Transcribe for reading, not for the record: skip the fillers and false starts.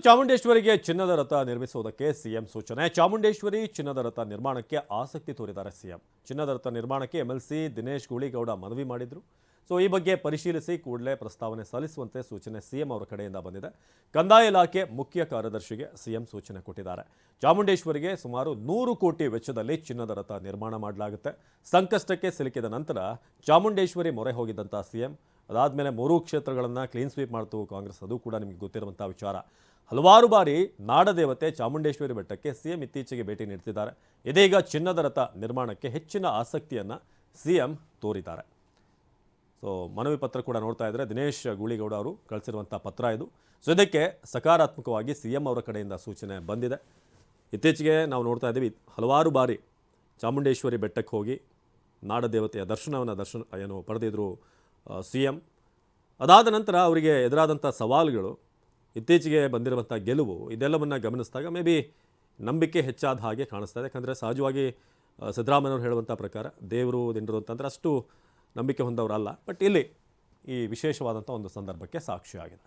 ಚಾಮುಂಡೇಶ್ವರಿಗೆ ಚಿನ್ನದ ರಥ ನಿರ್ಮಿಸುವುದಕ್ಕೆ ಸಿಎಂ ಸೂಚನೆ. ಚಾಮುಂಡೇಶ್ವರಿ ಚಿನ್ನದ ರಥ ನಿರ್ಮಾಣಕ್ಕೆ ಆಸಕ್ತಿ ತೋರಿದ್ದಾರೆ ಸಿಎಂ. ಚಿನ್ನದ ರಥ ನಿರ್ಮಾಣಕ್ಕೆ ಎಂಎಲ್ಸಿ ದಿನೇಶ್ ಗೂಳಿಗೌಡ ಮನವಿ ಮಾಡಿದ್ರು. ಈ ಬಗ್ಗೆ ಪರಿಶೀಲಿಸಿ ಕೂಡಲೇ ಪ್ರಸ್ತಾವನೆ ಸಲ್ಲಿಸುವಂತೆ ಸೂಚನೆ ಸಿಎಂ ಅವರ ಕಡೆಯಿಂದ ಬಂದಿದೆ. ಕಂದಾಯ ಇಲಾಖೆ ಮುಖ್ಯ ಕಾರ್ಯದರ್ಶಿಗೆ ಸಿಎಂ ಸೂಚನೆ ಕೊಟ್ಟಿದ್ದಾರೆ. ಚಾಮುಂಡೇಶ್ವರಿಗೆ ಸುಮಾರು 100 ಕೋಟಿ ವೆಚ್ಚದಲ್ಲಿ ಚಿನ್ನದ ರಥ ನಿರ್ಮಾಣ ಮಾಡಲಾಗುತ್ತೆ. ಸಂಕಷ್ಟಕ್ಕೆ ಸಿಲುಕಿದ ನಂತರ ಚಾಮುಂಡೇಶ್ವರಿ ಮೊರೆ ಹೋಗಿದ್ದಂಥ ಸಿಎಂ ಅದಾದಮೇಲೆ 3 ಕ್ಷೇತ್ರಗಳನ್ನು ಕ್ಲೀನ್ ಸ್ವೀಪ್ ಮಾಡ್ತು ಕಾಂಗ್ರೆಸ್. ಅದು ಕೂಡ ನಿಮಗೆ ಗೊತ್ತಿರುವಂಥ ವಿಚಾರ. ಹಲವಾರು ಬಾರಿ ನಾಡದೇವತೆ ಚಾಮುಂಡೇಶ್ವರಿ ಬೆಟ್ಟಕ್ಕೆ ಸಿಎಂ ಇತ್ತೀಚೆಗೆ ಭೇಟಿ ನೀಡುತ್ತಿದ್ದಾರೆ. ಇದೀಗ ಚಿನ್ನದ ರಥ ನಿರ್ಮಾಣಕ್ಕೆ ಹೆಚ್ಚಿನ ಆಸಕ್ತಿಯನ್ನು ಸಿಎಂ ತೋರಿದ್ದಾರೆ. ಮನವಿ ಪತ್ರ ಕೂಡ ನೋಡ್ತಾ ಇದ್ದಾರೆ. ದಿನೇಶ್ ಗೂಳಿಗೌಡ ಅವರು ಕಳಿಸಿರುವಂಥ ಪತ್ರ ಇದು. ಇದಕ್ಕೆ ಸಕಾರಾತ್ಮಕವಾಗಿ ಸಿಎಂ ಅವರ ಕಡೆಯಿಂದ ಸೂಚನೆ ಬಂದಿದೆ. ಇತ್ತೀಚೆಗೆ ನಾವು ನೋಡ್ತಾ ಇದ್ದೀವಿ, ಹಲವಾರು ಬಾರಿ ಚಾಮುಂಡೇಶ್ವರಿ ಬೆಟ್ಟಕ್ಕೆ ಹೋಗಿ ನಾಡದೇವತೆಯ ದರ್ಶನ ಪಡೆದಿದ್ರು ಸಿಎಂ. ಅದಾದ ನಂತರ ಅವರಿಗೆ ಎದುರಾದಂಥ ಸವಾಲುಗಳು, ಇತ್ತೀಚೆಗೆ ಬಂದಿರುವಂಥ ಗೆಲುವು, ಇದೆಲ್ಲವನ್ನು ಗಮನಿಸಿದಾಗ ಮೇ ಬಿ ನಂಬಿಕೆ ಹೆಚ್ಚಾದ ಹಾಗೆ ಕಾಣಿಸ್ತಾ ಇದೆ. ಯಾಕಂದರೆ ಸಹಜವಾಗಿ ಸಿದ್ದರಾಮಯ್ಯವರು ಹೇಳುವಂಥ ಪ್ರಕಾರ ದೇವರು ದಿಂಡರು ಅಂತಂದರೆ ಅಷ್ಟು ನಂಬಿಕೆ ಹೊಂದವರಲ್ಲ. ಬಟ್ ಇಲ್ಲಿ ಈ ವಿಶೇಷವಾದಂಥ ಒಂದು ಸಂದರ್ಭಕ್ಕೆ ಸಾಕ್ಷಿಯಾಗಿದೆ.